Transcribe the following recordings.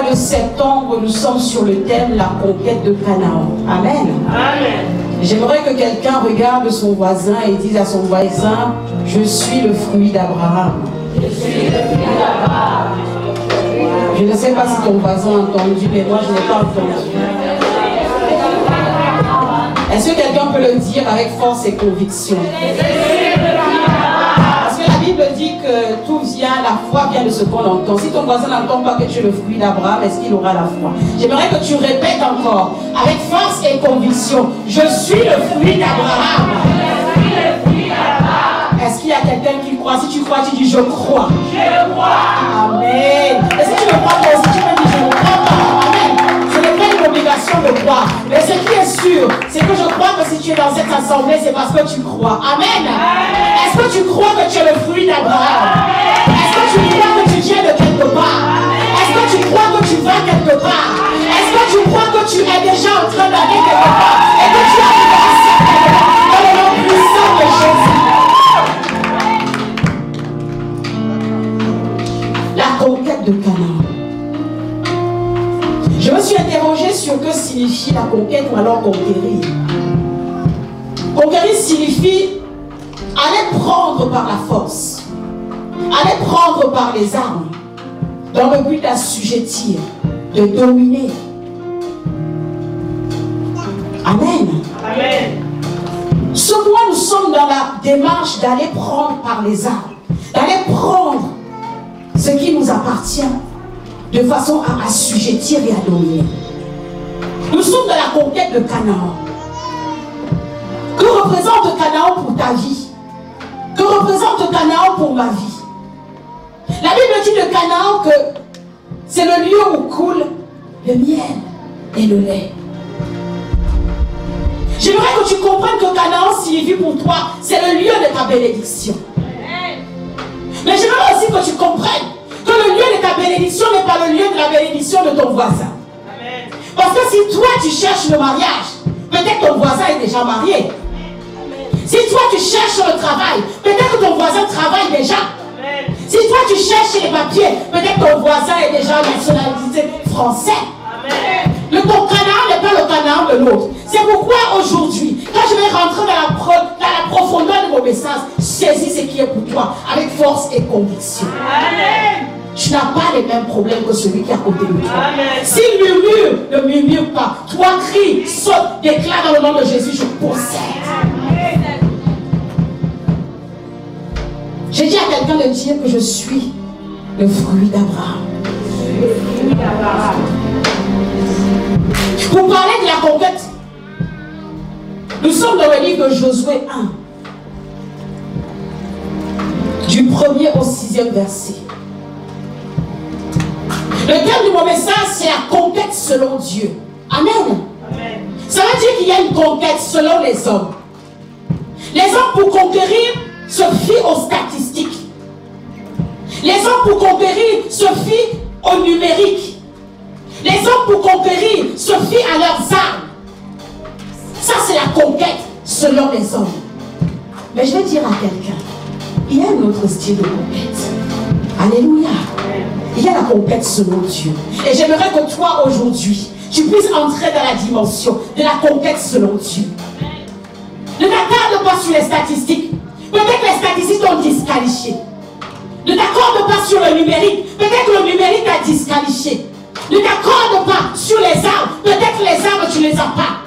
mois de septembre, nous sommes sur le thème la conquête de Canaan. Amen. Amen. J'aimerais que quelqu'un regarde son voisin et dise à son voisin, je suis le fruit d'Abraham. Je suis le fruit d'Abraham. Je ne sais pas si ton voisin a entendu, mais moi je n'ai pas entendu. Est-ce que quelqu'un peut le dire avec force et conviction? Parce que la Bible dit que tout vient, la foi vient de ce qu'on entend. Si ton voisin n'entend pas que tu es le fruit d'Abraham, est-ce qu'il aura la foi? J'aimerais que tu répètes encore, avec force et conviction, je suis le fruit d'Abraham. Est-ce qu'il y a quelqu'un qui croit? Si tu crois, tu dis je crois. Je crois. Amen. Et si tu ne crois pas aussi, tu me dis je ne crois pas. Amen. Ce n'est pas une obligation de croire. Mais ce qui est sûr, c'est que je crois que si tu es dans cette assemblée, c'est parce que tu crois. Amen. Est-ce que tu crois que tu es le fruit d'Abraham? Est-ce que tu crois que tu viens de quelque part? Est-ce que tu crois que tu vas quelque part? Est-ce que tu crois que tu es déjà en train d'aller quelque part? Et que tu as commencé quelque part? Dans le nom puissant de Jésus. La conquête de Canaan. Je me suis interrogé sur que signifie la conquête ou alors conquérir. Conquérir signifie aller prendre par la force, aller prendre par les armes, dans le but d'assujettir, de dominer. Amen. Amen. Ce mois, nous sommes dans la démarche d'aller prendre par les armes, d'aller prendre ce qui nous appartient de façon à assujettir et à dominer. Nous sommes dans la conquête de Canaan. Que représente Canaan pour ta vie? Que représente Canaan pour ma vie? La Bible dit de Canaan que c'est le lieu où coule le miel et le lait. J'aimerais que tu comprennes que Canaan signifie pour toi, c'est le lieu de ta bénédiction. Mais j'aimerais aussi que tu comprennes que le lieu de ta bénédiction n'est pas le lieu de la bénédiction de ton voisin. Amen. Parce que si toi tu cherches le mariage, peut-être ton voisin est déjà marié. Amen. Si toi tu cherches le travail, peut-être que ton voisin travaille déjà. Amen. Si toi tu cherches les papiers, peut-être que ton voisin est déjà en nationalité français. Amen. Ton Canaan n'est pas le Canaan de l'autre. C'est pourquoi aujourd'hui, quand je vais rentrer dans la profondeur de mon message, saisis ce qui est pour toi avec force et conviction. Amen. Tu n'as pas les mêmes problèmes que celui qui est à côté de toi. Amen. S'il murmure, ne murmure pas. Toi, crie, saute, déclare dans le nom de Jésus, je possède. J'ai dit à quelqu'un de dire que je suis le fruit d'Abraham. Pour parler de la conquête, nous sommes dans le livre de Josué 1, du 1er au 6e verset. Le thème de mon message, c'est la conquête selon Dieu. Amen. Amen. Ça veut dire qu'il y a une conquête selon les hommes. Les hommes, pour conquérir, se fient aux statistiques. Les hommes, pour conquérir, se fient au numérique. Les hommes, pour conquérir, se fient à leurs armes. Ça, c'est la conquête selon les hommes. Mais je vais dire à quelqu'un, il y a un autre style de conquête. Alléluia. Il y a la conquête selon Dieu. Et j'aimerais que toi, aujourd'hui, tu puisses entrer dans la dimension de la conquête selon Dieu. Ne t'attarde pas sur les statistiques. Peut-être que les statistiques t'ont disqualifié. Ne t'accorde pas sur le numérique. Peut-être que le numérique t'a disqualifié. Ne t'accorde pas sur les armes. Peut-être que les armes, tu ne les as pas.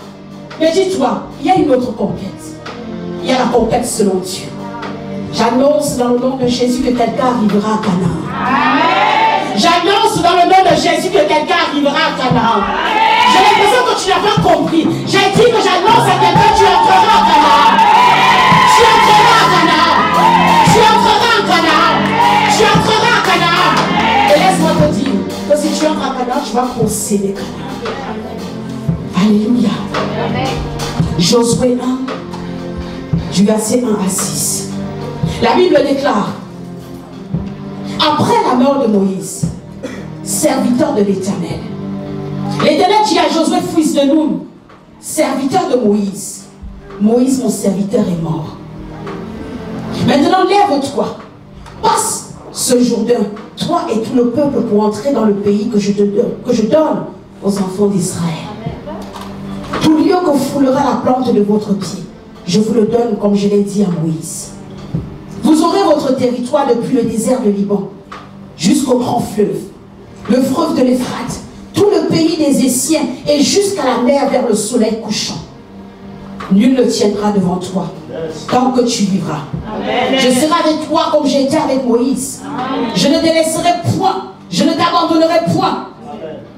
Mais dis-toi, il y a une autre conquête. Il y a la conquête selon Dieu. J'annonce dans le nom de Jésus que quelqu'un arrivera à Canaan. Amen. J'annonce dans le nom de Jésus que quelqu'un arrivera à Canaan. J'ai l'impression que tu n'as pas compris. J'ai dit que j'annonce à quelqu'un que tu entreras à Canaan. Tu entreras à Canaan. Tu entreras à Canaan. Tu entreras à Canaan. Et laisse-moi te dire que si tu entres à Canaan, tu vas posséder Canaan. Alléluia. Amen. Josué 1, du verset 1 à 6. La Bible déclare: après la mort de Moïse, serviteur de l'Éternel, l'Éternel dit à Josué, fils de Nun, serviteur de Moïse, Moïse mon serviteur est mort. Maintenant lève-toi, passe ce Jourdain toi et tout le peuple, pour entrer dans le pays que je donne aux enfants d'Israël. Tout lieu que foulera la plante de votre pied, je vous le donne comme je l'ai dit à Moïse. Vous aurez votre territoire depuis le désert de Liban jusqu'au grand fleuve, le fleuve de l'Euphrate, tout le pays des Essiens et jusqu'à la mer vers le soleil couchant. Nul ne tiendra devant toi tant que tu vivras. Amen. Je serai avec toi comme j'ai été avec Moïse. Amen. Je ne te laisserai point, je ne t'abandonnerai point.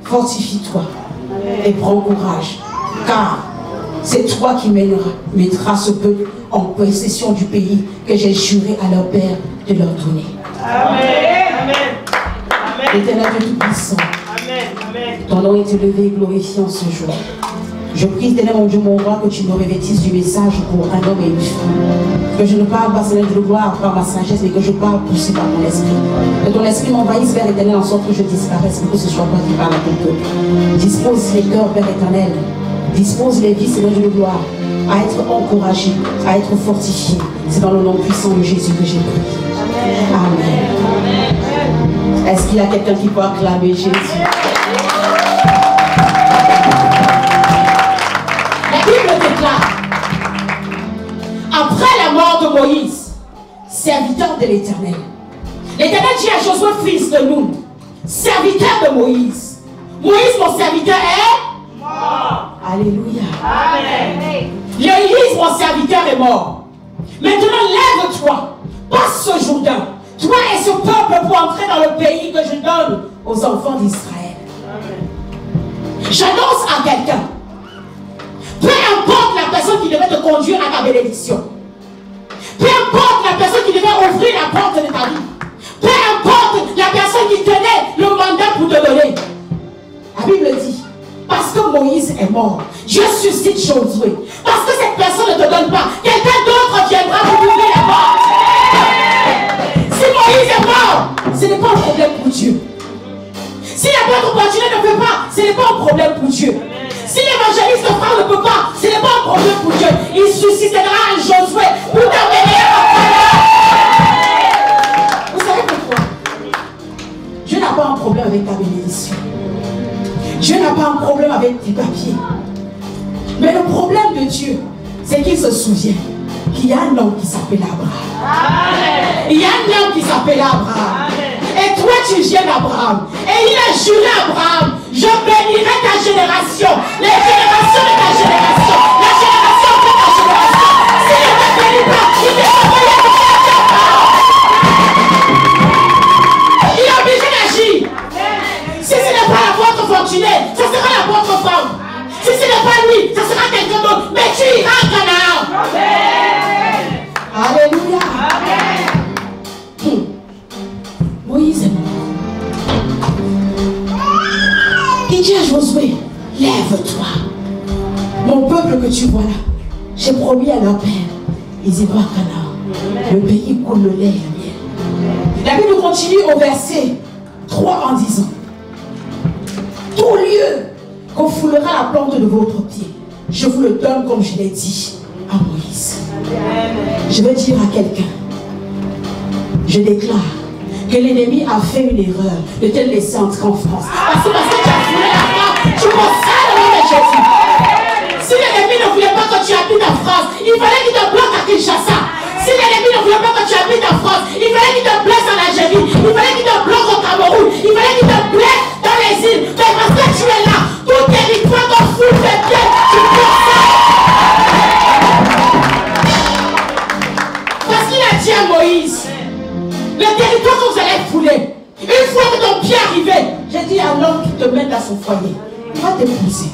Fortifie-toi et prends courage, car c'est toi qui mettras ce peuple en possession du pays que j'ai juré à leur père de leur donner. Amen. Éternel Dieu Tout-Puissant, ton nom est élevé et glorifié en ce jour. Je prie, éternel mon Dieu, mon roi, que tu me revêtisses du message pour un homme et une femme. Que je ne parle pas, Seigneur de gloire, par ma sagesse, mais que je parle poussé par ton esprit. Que ton esprit m'envahisse, Père éternel, en sorte que je disparaisse, mais que ce soit toi qui parle à ton peuple. Dispose les cœurs, Père éternel. Dispose les vies, Seigneur de gloire, à être encouragés, à être fortifiés. C'est dans le nom puissant de Jésus que j'ai prié. Amen. Est-ce qu'il y a quelqu'un qui peut acclamer Jésus? Après la mort de Moïse, serviteur de l'Éternel, l'Éternel dit à Josué, fils de Nun, serviteur de Moïse, Moïse, mon serviteur, est mort. Alléluia. Amen. Moïse, mon serviteur, est mort. Maintenant, lève-toi, passe ce Jourdain, toi et ce peuple, pour entrer dans le pays que je donne aux enfants d'Israël. J'annonce à quelqu'un, peu importe la personne qui devait te conduire à ta bénédiction, peu importe la personne qui devait ouvrir la porte de ta vie, peu importe la personne qui tenait le mandat pour te donner, la Bible dit, parce que Moïse est mort, Dieu suscite Josué. Parce que cette personne ne te donne pas, quelqu'un d'autre viendra pour ouvrir la porte. Si Moïse est mort, ce n'est pas un problème pour Dieu. Si l'apôtre continue ne peut pas, ce n'est pas un problème pour Dieu. Si l'évangéliste frère ne peut pas, ce n'est pas un problème pour Dieu. Il suscitera un Josué pour t'amener à la. Vous savez pourquoi? Dieu n'a pas un problème avec ta bénédiction. Dieu n'a pas un problème avec tes papiers. Mais le problème de Dieu, c'est qu'il se souvient qu'il y a un homme qui s'appelle Abraham. Il y a un homme qui s'appelle Abraham. Et toi, tu viens d'Abraham. Et il a juré à Abraham, je bénirai ta génération, les générations de ta génération, la génération de ta génération. S'il ne te bénit pas, il ne t'envoie pas. Il est obligé d'agir. Si ce n'est pas la vôtre fortunée, ce sera la vôtre femme. Si ce n'est pas lui, ce sera quelqu'un d'autre. Mais tu iras à Canaan. Alléluia. Moïse est mort. Il dit à Josué, lève-toi. Mon peuple que tu vois là, j'ai promis à leur père, ils iront à Canaan. Le pays coule le lait et le miel. La Bible continue au verset 3 en disant, tout lieu qu'on foulera la plante de votre pied, je vous le donne comme je l'ai dit à Moïse. Je veux dire à quelqu'un, je déclare que l'ennemi a fait une erreur de te laisser entrer en France. Parce que tu as foulé la France, tu possèdes le nom de Jésus. Si l'ennemi ne voulait pas que tu habites en France, il fallait qu'il te bloque à Kinshasa. Si l'ennemi ne voulait pas que tu habites en France, il fallait qu'il te blesse en Algérie, il fallait qu'il te bloque au Cameroun, il fallait qu'il te blesse dans les îles. Mais parce que tu es là, tout territoire qu'on foule tes pieds, tu possèdes. Parce qu'il a dit à Moïse, le territoire que vous allez fouler, une fois que ton pied est arrivé, j'ai dit à l'homme qui te met dans son foyer, il va t'épouser.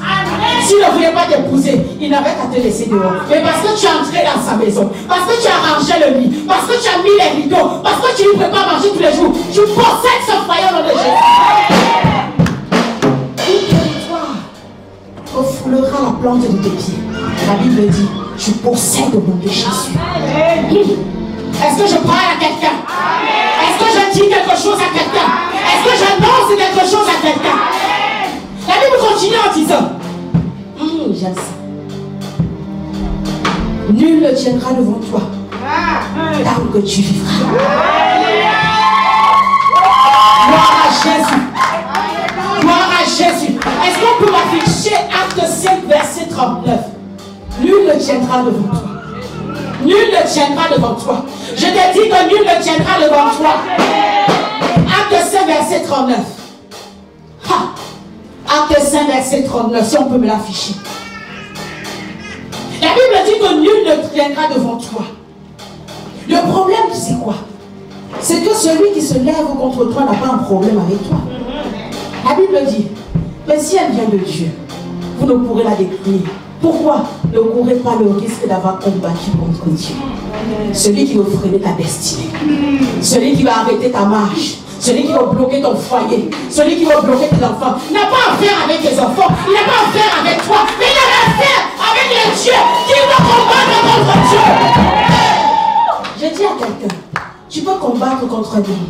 S'il ne voulait pas t'épouser, il n'avait qu'à te laisser dehors. Mais parce que tu es entré dans sa maison, parce que tu as rangé le lit, parce que tu as mis les rideaux, parce que tu lui prépares manger tous les jours, tu possèdes ce foyer au nom de Jésus. Tout territoire refoulera la plante de tes pieds. La Bible dit, tu possèdes au nom de Jésus. Est-ce que je parle à quelqu'un? Est-ce que je dis quelque chose à quelqu'un? Est-ce que j'annonce quelque chose à quelqu'un? La Bible continue en disant, j'aime ça. Nul ne tiendra devant toi tant que tu vivras. Est-ce qu'on peut m'afficher Acte 5, verset 39? Nul ne tiendra devant toi. Nul ne tiendra devant toi. Je t'ai dit que nul ne tiendra devant toi. Acte 5, verset 39. Acte 5, verset 39, si on peut me l'afficher. La Bible dit que nul ne tiendra devant toi. Le problème, c'est quoi? C'est que celui qui se lève contre toi n'a pas un problème avec toi. La Bible dit, mais si elle vient de Dieu, vous ne pourrez la détruire. Pourquoi ne courez pas le risque d'avoir combattu contre Dieu? Celui qui veut freiner ta destinée, celui qui va arrêter ta marche, celui qui va bloquer ton foyer, celui qui va bloquer tes enfants, n'a pas affaire avec tes enfants, il n'a pas affaire avec toi, mais il a affaire avec le Dieu qui va combattre contre Dieu. Je dis à quelqu'un, tu peux combattre contre l'homme,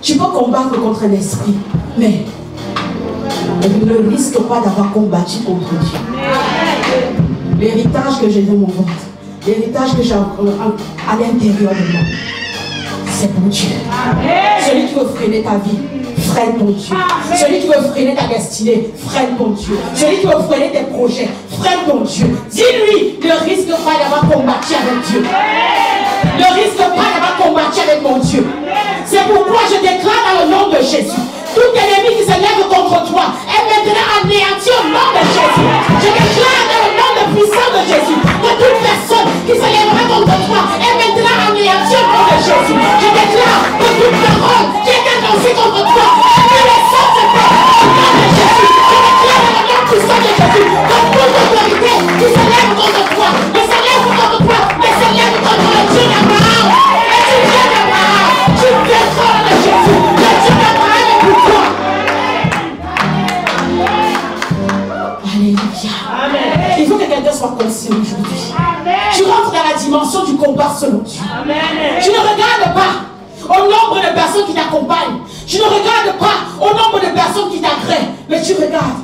tu peux combattre contre l'esprit, mais ne risque pas d'avoir combattu contre Dieu. L'héritage que j'ai dans mon ventre, l'héritage que j'ai à l'intérieur de moi, c'est pour Dieu. Celui qui veut freiner ta vie, freine ton Dieu. Celui qui veut freiner ta destinée, freine ton Dieu. Celui qui veut freiner tes projets, freine ton Dieu. Dis-lui, ne risque pas d'avoir combattu avec Dieu. Ne risque pas d'avoir combattu avec mon Dieu. C'est pourquoi je déclare dans le nom de Jésus, tout ennemi qui se lève contre toi est maintenant anéanti au nom de Jésus. Je déclare dans le nom puissant de Jésus que toute personne qui se lèvera contre toi est maintenant anéantie au nom de Jésus. Je déclare que toute parole qui est annoncée contre toi est laissée se faire au nom de Jésus. Je déclare dans le nom puissant de Jésus que toute autorité qui se lève contre toi ne se lève contre toi, mais se lève contre le Dieu d'Abraham. Et tu viens d'Abraham, tu viendras au nom de Jésus. Le Dieu d'Abraham est pour toi. Alléluia. Amen. Il faut que quelqu'un soit conscient aujourd'hui. Tu rentres dans la dimension du combat selon Dieu. Amen. Tu ne regardes pas au nombre de personnes qui t'accompagnent. Tu ne regardes pas au nombre de personnes qui t'agréent. Mais tu regardes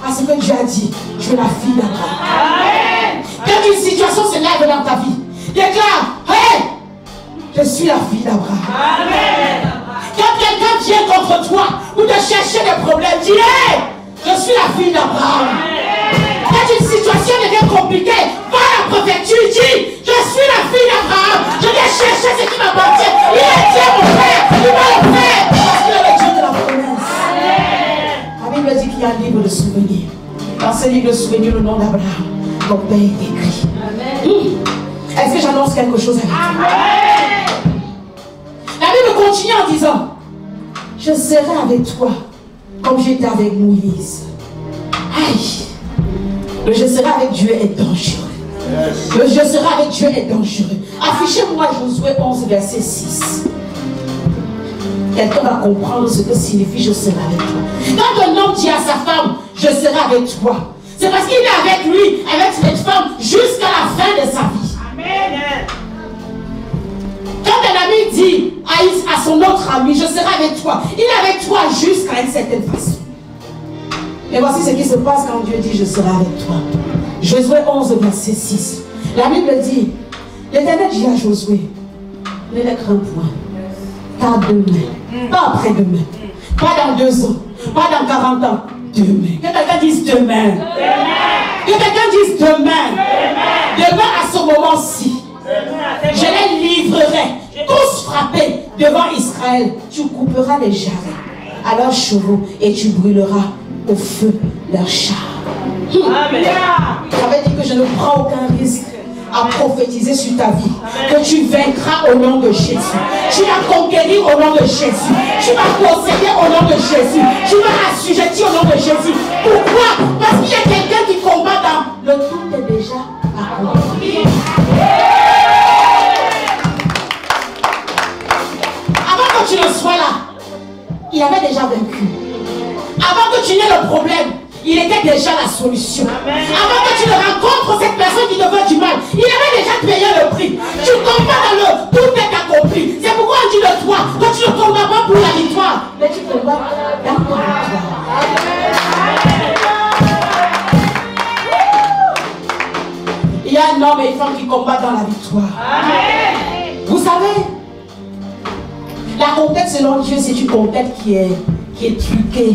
à ce que Dieu a dit. Tu es la fille d'Abraham. Quand une situation se lève dans ta vie, déclare, hey, je suis la fille d'Abraham. Quand quelqu'un vient contre toi ou te chercher des problèmes, dis, hey, je suis la fille d'Abraham. Quand une situation devient compliquée, va à la préfecture, dis, je suis la fille d'Abraham, je viens chercher ce qui m'appartient. Il est Dieu mon frère, il va le faire. Parce qu'il est le Dieu de la promesse. La Bible dit qu'il y a un livre de souvenirs. Dans ce livre de souvenirs, le nom d'Abraham, ton père est écrit. Est-ce que j'annonce quelque chose avec toi? La Bible continue en disant, je serai avec toi comme j'étais avec Moïse. Aïe. Le je serai avec Dieu est dangereux. Le je serai avec Dieu est dangereux. Affichez-moi Josué 11, verset 6. Quelqu'un va comprendre ce que signifie je serai avec toi. Quand un homme dit à sa femme, je serai avec toi, c'est parce qu'il est avec lui, avec cette femme, jusqu'à la fin de sa vie. Amen. Quand un ami dit à son autre ami, je serai avec toi, il est avec toi jusqu'à une certaine façon. Et voici ce qui se passe quand Dieu dit je serai avec toi. Josué 11, verset 6. La Bible dit, l'Éternel dit à Josué, ne les crains point, car demain, pas après-demain, pas dans 2 ans, pas dans 40 ans, demain. Que quelqu'un dise demain. Que quelqu'un dise demain. Demain à ce moment-ci, je les livrerai, tous frappés devant Israël. Tu couperas les jarrets à leurs chevaux et tu brûleras au feu leurs chars. Amen. Ça veut dire que je ne prends aucun risque à prophétiser sur ta vie. Que tu vaincras au nom de Jésus. Tu vas conquérir au nom de Jésus. Tu vas posséder au nom de Jésus. Tu vas assujettir au nom de Jésus. Pourquoi? Parce qu'il y a quelqu'un qui combat dans le tout est déjà accompli. Avant que tu ne sois là, il avait déjà vaincu. Avant que tu n'aies le problème, il était déjà la solution. Amen. Avant que tu ne rencontres cette personne qui te veut du mal, il avait déjà payé le prix. Tu combats dans le tout est accompli. C'est pourquoi on dit de toi que tu ne combats pas pour la victoire, mais tu combats dans la victoire. Il y a un homme et une femme qui combattent dans la victoire. Amen. Vous savez, la conquête selon Dieu, c'est une conquête qui est truquée.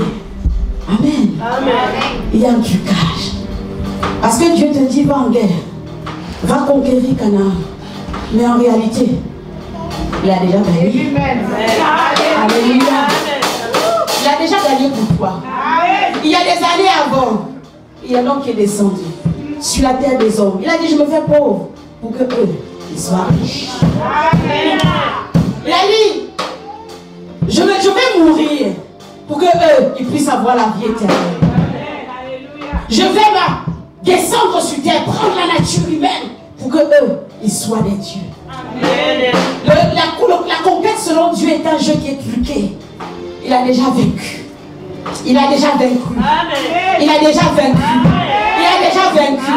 Amen. Amen. Il y a un trucage. Parce que Dieu te dit, va en guerre. Va conquérir Canaan. Mais en réalité, il a déjà gagné. Alléluia. Il a déjà gagné pour toi. Il y a des années avant, il y a un homme qui est descendu sur la terre des hommes. Il a dit, je me fais pauvre pour que eux, ils soient riches. Il a dit, je vais mourir pour que eux, ils puissent avoir la vie éternelle. Je vais descendre sur terre, prendre la nature humaine pour que eux, ils soient des dieux. La conquête selon Dieu est un jeu qui est truqué. Il a déjà vaincu. Il a déjà vaincu. Il a déjà vaincu. Il a déjà vaincu.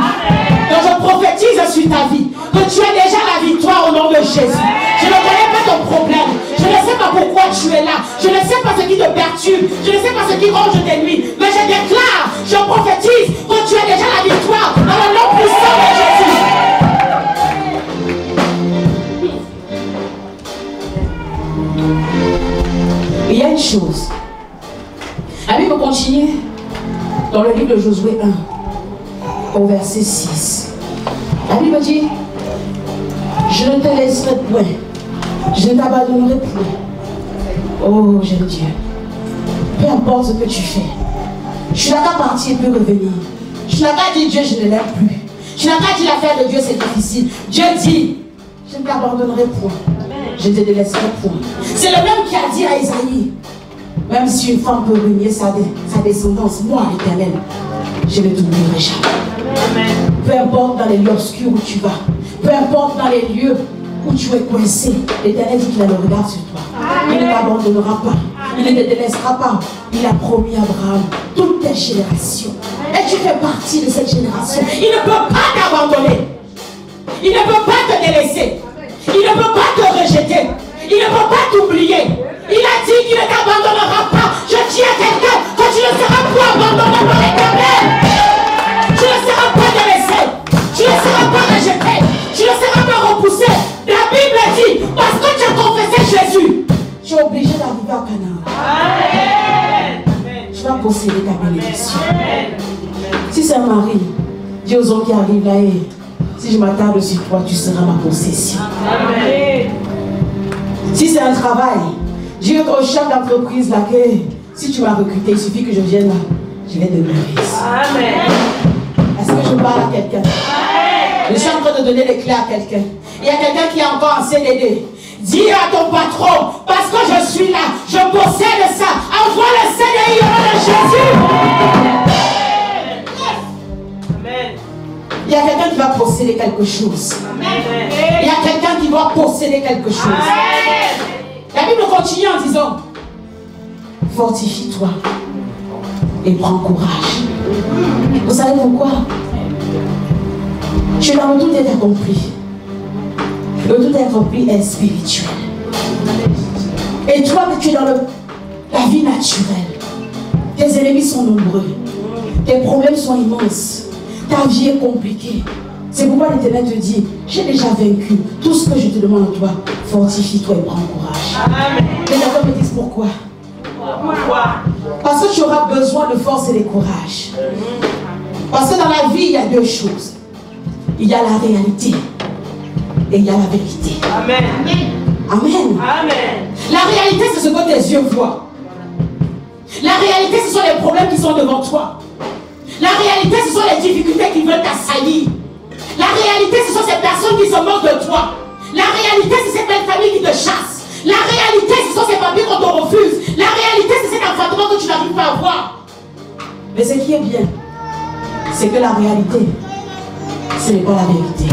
Donc je prophétise sur ta vie que tu as déjà la victoire au nom de Jésus. Je ne connais pas ton problème. Je ne sais pas pourquoi tu es là. Je ne sais pas ce qui te perturbe. Je ne sais pas ce qui ronge tes nuits. Mais je déclare, je prophétise que tu as déjà la victoire dans le nom puissant de Jésus. Il y a une chose. La Bible continue dans le livre de Josué 1, au verset 6. La Bible dit, je ne te laisserai point, je ne t'abandonnerai point. Oh, j'aime Dieu. Peu importe ce que tu fais, tu n'as qu'à partir et puis revenir. Tu n'as qu'à dire Dieu, je ne l'aime plus. Tu n'as qu'à dire l'affaire de Dieu, c'est difficile. Dieu dit, je ne t'abandonnerai point. Je ne te délaisserai point. C'est le même qui a dit à Isaïe, même si une femme peut renier sa descendance, moi, l'Éternel, je ne t'oublierai jamais. Peu importe dans les lieux obscurs où tu vas, peu importe dans les lieux où tu es coincé, l'Éternel dit qu'il a le regard sur toi. Il ne t'abandonnera pas, il ne te délaissera pas. Il a promis à Abraham toutes tes générations. Et tu fais partie de cette génération. Il ne peut pas t'abandonner. Il ne peut pas te délaisser. Il ne peut pas te rejeter. Il ne peut pas t'oublier. Il a dit qu'il ne t'abandonnera pas. Je dis à quelqu'un que tu ne seras pas abandonné par l'Éternel. Tu ne seras pas délaissé. Tu ne seras pas rejeté. Tu ne seras pas repoussé. La Bible dit, parce que tu as confessé Jésus, tu es obligé d'arriver à Canaan. Tu vas posséder ta bénédiction. Si c'est un mari, dis aux hommes qui arrivent là, si je m'attarde sur toi, tu seras ma possession. Amen. Si c'est un travail, dis au chef d'entreprise là que si tu m'as recruté, il suffit que je vienne là, je vais te lever. Amen. Est-ce que je parle à quelqu'un? Je suis en train de donner les clés à quelqu'un. Il y a quelqu'un qui est encore en CDD. Dis à ton patron, parce que je suis là, je possède ça. Envoie le CDI au nom de Jésus. Il y a quelqu'un qui va posséder quelque chose. Amen. Il y a quelqu'un qui va posséder quelque chose. Amen. La Bible continue en disant, fortifie-toi et prends courage. Vous savez pourquoi? Tu es dans le tout est accompli. Le tout est accompli est spirituel. Et toi, tu es dans la vie naturelle. Tes ennemis sont nombreux. Tes problèmes sont immenses. Ta vie est compliquée. C'est pourquoi l'Éternel te dit, j'ai déjà vaincu. Tout ce que je te demande à toi, fortifie-toi et prends courage. Amen. Les gens me disent pourquoi? Parce que tu auras besoin de force et de courage. Parce que dans la vie, il y a deux choses. Il y a la réalité et il y a la vérité. Amen. Amen. Amen. La réalité, c'est ce que tes yeux voient. La réalité, ce sont les problèmes qui sont devant toi. La réalité, ce sont les difficultés qui veulent t'assaillir. La réalité, ce sont ces personnes qui se moquent de toi. La réalité, c'est cette belle famille qui te chasse. La réalité, ce sont ces papiers qu'on te refuse. La réalité, c'est cet enfantement que tu n'arrives pas à voir. Mais ce qui est bien, c'est que la réalité, ce n'est pas la vérité.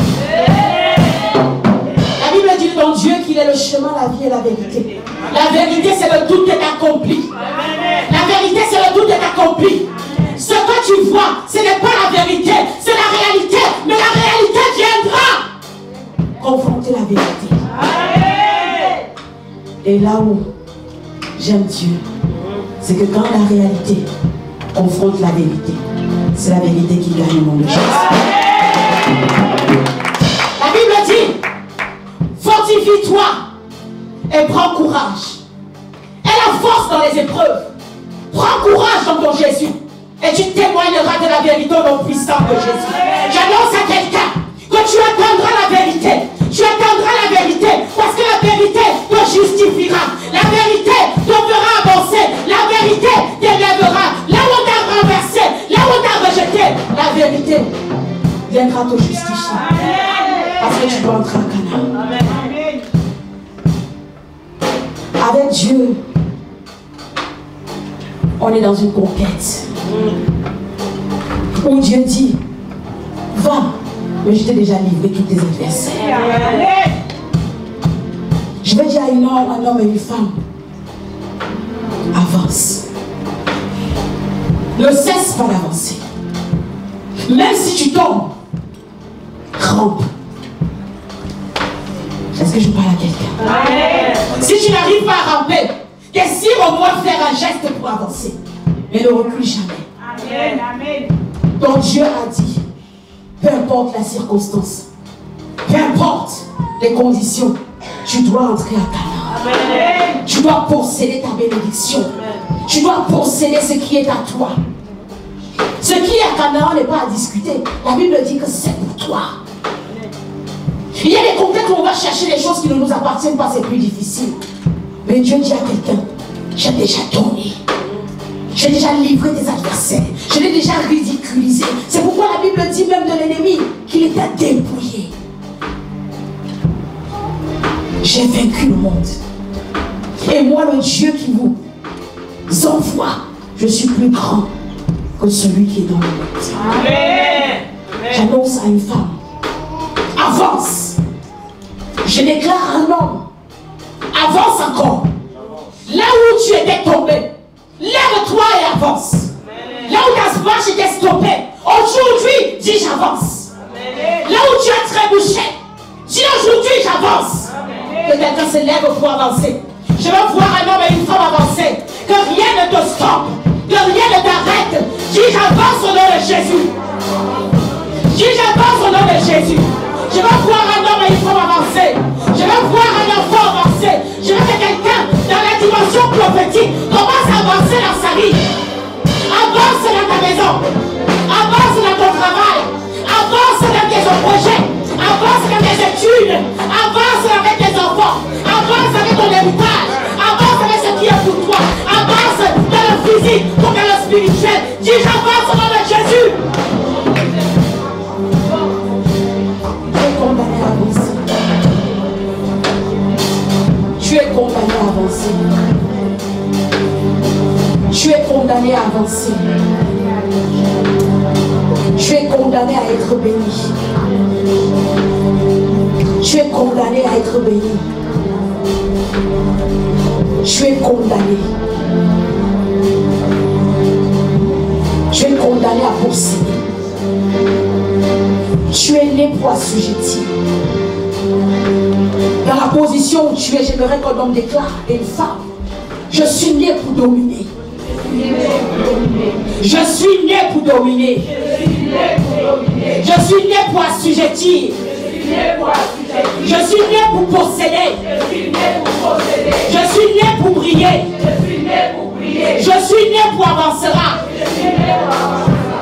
La Bible dit dans Dieu qu'il est le chemin, la vie et la vérité. La vérité, c'est le tout est accompli. La vérité, c'est le tout est accompli. Ce que tu vois, ce n'est pas la vérité, c'est la réalité. Mais la réalité viendra confronter la vérité. Et là où j'aime Dieu, c'est que quand la réalité confronte la vérité, c'est la vérité qui gagne au nom de Jésus. La Bible dit, fortifie-toi et prends courage. Et la force dans les épreuves. Prends courage dans ton Jésus. Et tu témoigneras de la vérité au nom puissant de Jésus. J'annonce à quelqu'un que tu attendras la vérité. Tu attendras la vérité. Parce que la vérité te justifiera. La vérité te fera avancer. La vérité t'élèvera. Là où on t'a renversé, là où on t'a rejeté, la vérité viendra te justifier. Parce que tu dois entrer à Canaan. Avec Dieu, on est dans une conquête. Où Dieu dit, va, mais je t'ai déjà livré tous tes adversaires. Je vais dire à un homme et une femme, avance. Ne cesse pas d'avancer. Même si tu tombes, rampe. Est-ce que je parle à quelqu'un? Si tu n'arrives pas à ramper, désire au moins faire un geste pour avancer. Mais ne recule jamais. Amen. Donc Dieu a dit, peu importe la circonstance, peu importe les conditions, tu dois entrer à Canaan. Tu dois posséder ta bénédiction. Tu dois posséder ce qui est à toi. Ce qui est à Canaan n'est pas à discuter. La Bible dit que c'est pour toi. Il y a des contextes où on va chercher les choses qui ne nous appartiennent pas, c'est plus difficile. Mais Dieu dit à quelqu'un, j'ai déjà donné. J'ai déjà livré tes adversaires. Je l'ai déjà ridiculisé. C'est pourquoi la Bible dit même de l'ennemi qu'il était dépouillé. J'ai vaincu le monde. Et moi, le Dieu qui vous envoie, je suis plus grand que celui qui est dans le monde. Amen. J'annonce à une femme, avance. Je déclare à un homme, avance encore. Là où tu étais tombé, lève-toi et avance. Là où ta marche était stoppée, aujourd'hui, dis j'avance. Là où tu as trébuché, dis aujourd'hui j'avance. Que quelqu'un se lève pour avancer. Je veux voir un homme et une femme avancer. Que rien ne te stoppe, que rien ne t'arrête. Dis j'avance au nom de Jésus. Dis j'avance au nom de Jésus. Je veux voir un homme et une femme avancer. Je veux voir un enfant avancer. Je veux que quelqu'un dans la dimension prophétique commence à avancer dans sa vie. Avance dans ta maison. Avance dans ton travail. Avance dans tes projets. Avance dans tes études. Avance avec tes enfants. Avance avec ton héritage. Avance avec ce qui est pour toi. Avance dans le physique comme dans le spirituel. Dis j'avance au nom de Jésus. Tu es condamné à avancer. Tu es condamné à avancer. Tu es condamné à être béni. Tu es condamné à être béni. Tu es condamné. Tu es condamné à posséder. Tu es né pour assujettir. Dans la position où tu es, j'aimerais qu'un homme déclare à une femme, je suis né pour dominer. Je suis né pour dominer. Je suis né pour assujettir. Je suis né pour posséder. Je suis né pour briller. Je suis né pour avancer.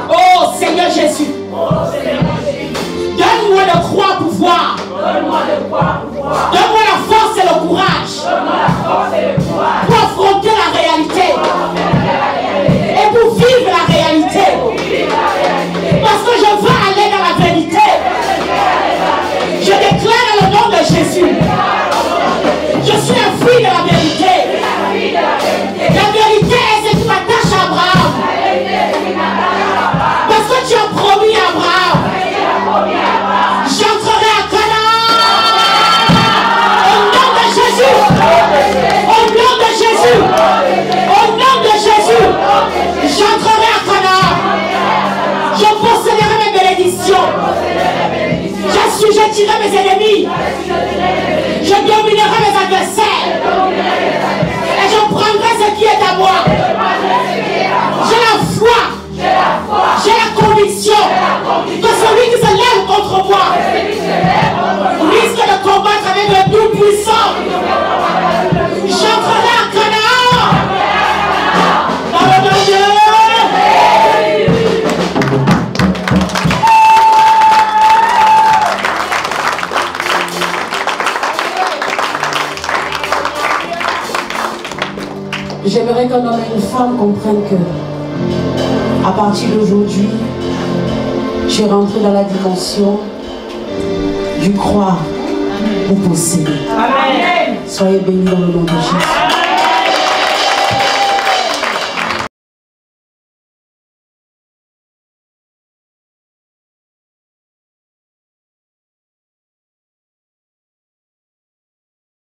Oh Seigneur Jésus. Donne-moi le croix pouvoir. Donne-moi la force et le courage. Pour affronter la réalité. Et pour vivre la réalité. Parce que je veux aller dans la vérité. Je déclare dans le nom de Jésus. Je suis un fruit de la vérité. La vérité est ce qui m'attache à Abraham. Parce que tu as promis à Abraham. J'entrerai à Canaan. Au nom de Jésus. Au nom de Jésus. Au nom de Jésus. J'entrerai à Canaan. Je posséderai mes bénédictions. J'assujettirai mes ennemis. Je dominerai mes adversaires. Et je prendrai ce qui est à moi. J'ai la foi. J'ai la conviction que celui qui se lève contre moi risque de combattre avec le Tout-Puissant. J'entrerai à Canaan. Dans le J'aimerais qu'un homme et une femme comprennent que, à partir d'aujourd'hui, tu es rentré dans la dimension du croire ou posséder. Amen. Soyez bénis dans le nom de Jésus.